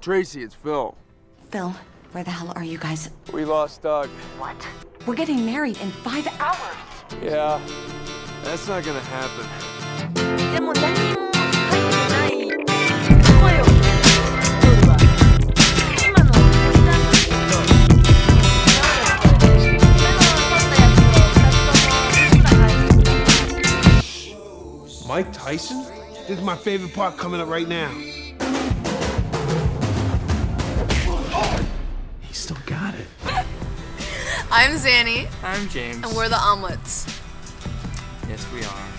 Tracy, it's Phil. Phil, where the hell are you guys? We lost Doug. What? We're getting married in 5 hours. Yeah, that's not gonna happen. でも何も入ってない声を聞く夜は今の決断ですけど目の取ったやつを2つとも返して Mike Tyson? This is my favorite part coming up right now. He still got it. I'm Xannie. I'm James. And we're the Omelettes. Yes, we are.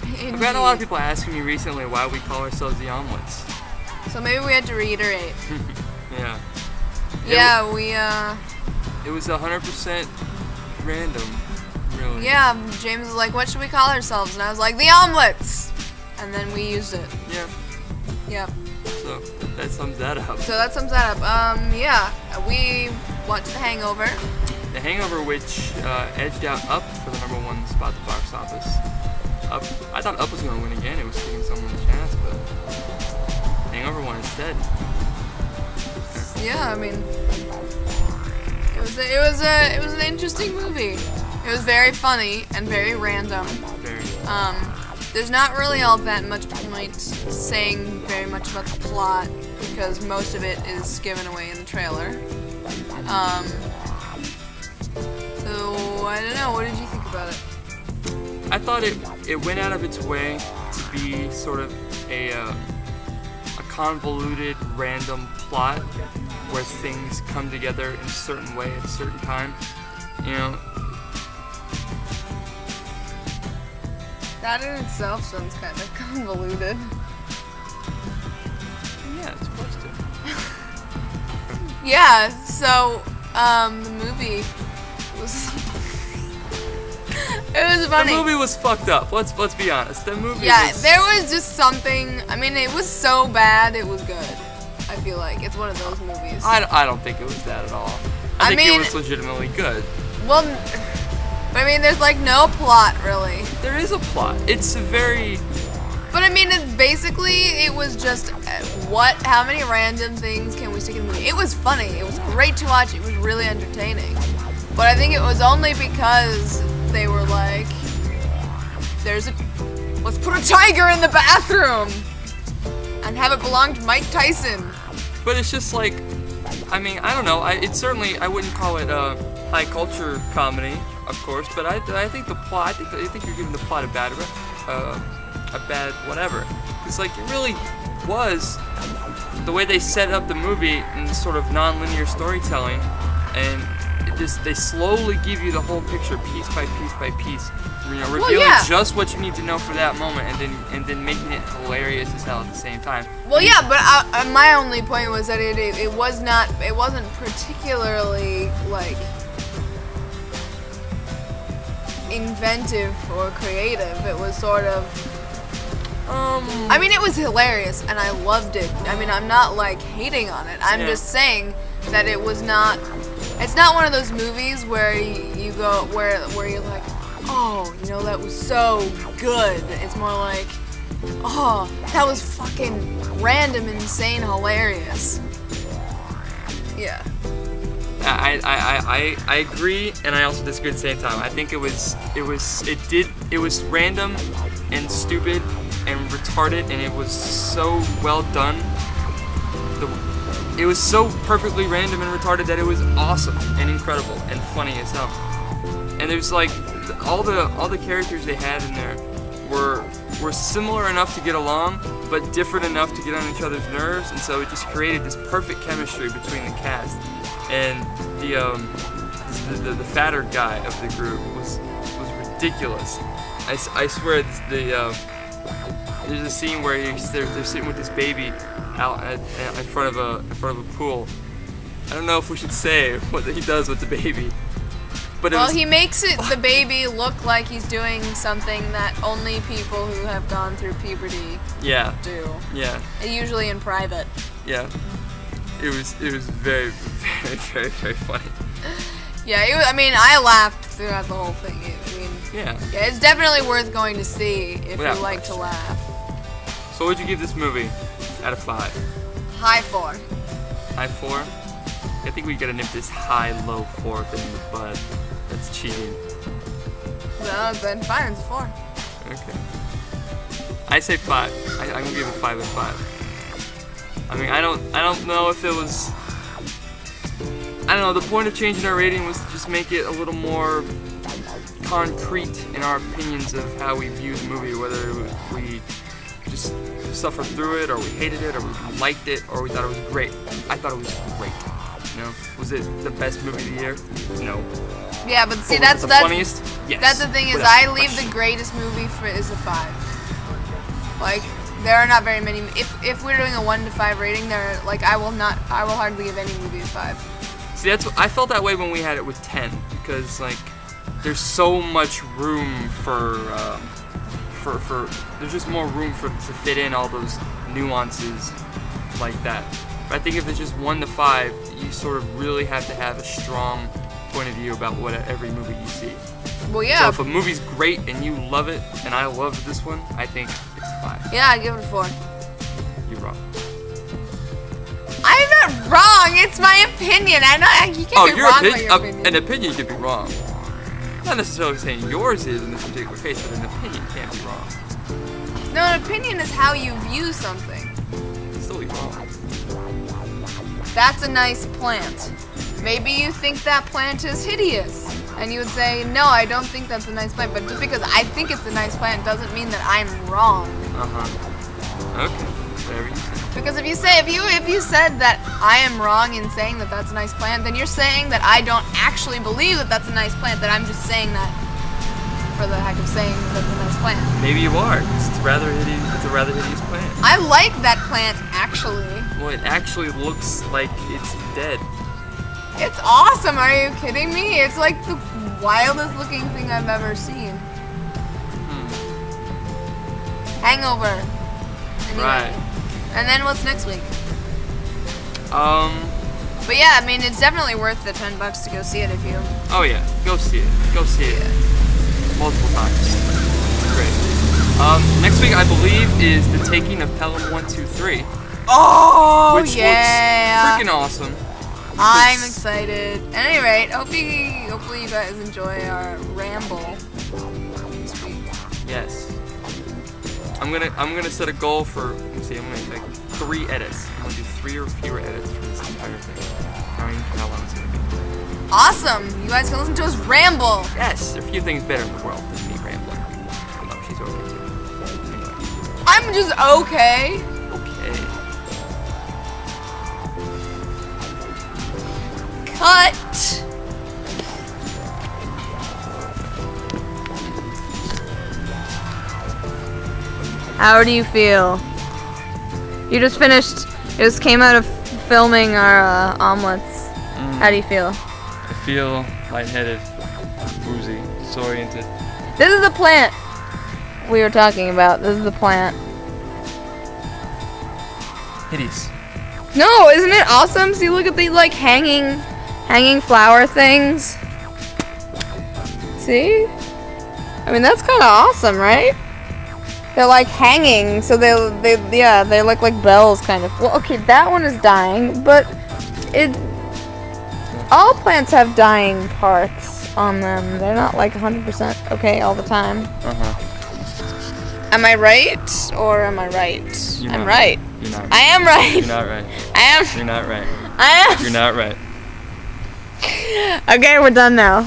Indeed. I've had a lot of people asking me recently why we call ourselves the Omelettes. So maybe we had to reiterate. Yeah. It was 100% random, really. Yeah, James was like, what should we call ourselves? And I was like, the Omelettes! And then we used it. Yeah. Yep. So that sums that up. Yeah, we watched The Hangover. The Hangover, which edged out Up for the #1 spot at the box office. Up, I thought Up was going to win again. It was giving someone a chance, but Hangover won instead. Yeah, I mean, it was an interesting movie. It was very funny and very random. Very. There's not really all that much point saying very much about the plot because most of it is given away in the trailer. So I don't know. What did you think about it? I thought it went out of its way to be sort of a convoluted, random plot where things come together in a certain way at a certain time. You know. That in itself sounds kind of convoluted. Yeah, it's supposed to. Yeah. So the movie was. It was funny. The movie was fucked up. Let's be honest. The movie. Yeah, was... there was just something. I mean, it was so bad, it was good. I feel like it's one of those movies. I don't think it was that at all. I think it was legitimately good. Well, I mean, there's like no plot really. There is a plot. It's a very. But I mean, it was just how many random things can we stick in the movie? It was funny. It was great to watch. It was really entertaining. But I think it was only because they were like, let's put a tiger in the bathroom and have it belong to Mike Tyson. But it's just like, I mean, I don't know. I wouldn't call it a high culture comedy, of course. But I think the plot. I think you're giving the plot a bad whatever. It's like it really was the way they set up the movie in sort of non-linear storytelling, and they slowly give you the whole picture piece by piece by piece, you know, revealing just what you need to know for that moment, and then making it hilarious as hell at the same time. Well, yeah, but my only point was that it wasn't particularly like inventive or creative. It was sort of. I mean, it was hilarious, and I loved it. I mean, I'm not like hating on it. I'm just saying that it was not. It's not one of those movies where you go where you're like, oh, you know, that was so good. It's more like, oh, that was fucking random, insane, hilarious. Yeah. I agree, and I also disagree at the same time. I think it was random and stupid and retarded, and it was so well done. It was so perfectly random and retarded that it was awesome and incredible and funny as hell. And there's like all the characters they had in there were similar enough to get along, but different enough to get on each other's nerves, and so it just created this perfect chemistry between the cast. And the fatter guy of the group was ridiculous. I swear there's a scene where they're sitting with this baby out in front of a pool. I don't know if we should say what he does with the baby. But he makes the baby look like he's doing something that only people who have gone through puberty do. Yeah. Usually in private. Yeah. It was very, very, very, very funny. Yeah, I mean, I laughed throughout the whole thing. Yeah, it's definitely worth going to see if you like to laugh. So what'd you give this movie out of 5? High 4. High 4? I think we gotta nip this high-low 4 thing in the bud. That's cheating. No, then fine, it's a 4. Okay. I say 5. I'm gonna give it 5 and 5. I mean, I don't know if it was. I don't know. The point of changing our rating was to just make it a little more concrete in our opinions of how we view the movie, whether we just suffered through it, or we hated it, or we liked it, or we thought it was great. I thought it was great. You know, was it the best movie of the year? No. Yeah, but see, But was that's it the funniest? Yes. That's the thing is, Without I leave question. the greatest movie for is a 5. Like, there are not very many. If we're doing a 1 to 5 rating, there like I will hardly give any movie a 5. See, I felt that way when we had it with 10, because like there's so much room for there's just more room to fit in all those nuances like that. But I think if it's just 1 to 5, you sort of really have to have a strong point of view about what every movie you see. Well, yeah. So if a movie's great and you love it, and I loved this one, I think it's a 5. Yeah, I give it a 4. You're wrong. I'm not wrong. It's my opinion. I know you can't be your wrong about opinion. your opinion. An opinion could be wrong. Not necessarily saying yours is in this particular case, but an opinion can't be wrong. No, an opinion is how you view something. It's still be wrong. That's a nice plant. Maybe you think that plant is hideous. And you would say, no, I don't think that's a nice plant. But just because I think it's a nice plant doesn't mean that I'm wrong. Uh-huh. Okay. Whatever you say. Because if you said that I am wrong in saying that that's a nice plant, then you're saying that I don't actually believe that that's a nice plant, that I'm just saying that for the heck of saying that that's a nice plant. Maybe you are. It's rather hideous. It's a rather hideous plant. I like that plant, actually. Well, it actually looks like it's dead. It's awesome, are you kidding me? It's like the wildest looking thing I've ever seen. Hangover. Anyway. Right. And then what's next week? But yeah, I mean, it's definitely worth the $10 to go see it if you... Oh yeah, go see it. Go see it. Multiple times. It's great. Next week, I believe, is The Taking of Pelham 123. Oh, Which yeah. looks freaking awesome. I'm excited. At any rate, hopefully you guys enjoy our ramble this week. Yes. I'm gonna set a goal for. Let me see. I'm gonna take 3 edits. I'm gonna do 3 or fewer edits for this entire thing. I don't even know how long it's gonna be. Awesome. You guys can listen to us ramble. Yes. There are a few things better in the world than me rambling. Oh no, she's okay too. Anyway. I'm just okay. Okay. Cut. How do you feel? You just finished. It just came out of filming our omelets. How do you feel? I feel lightheaded, woozy, disoriented. This is the plant we were talking about. This is the plant. Hideous. No, isn't it awesome? See, look at the like hanging flower things. See? I mean, that's kind of awesome, right? They're like hanging, so they look like bells, kind of. Well, okay, that one is dying, but all plants have dying parts on them. They're not like 100% okay all the time. Uh-huh. Am I right or am I right? I'm right. You're not right. I am right. You're not right. I am. You're not right. I am. You're not right. Okay, we're done now.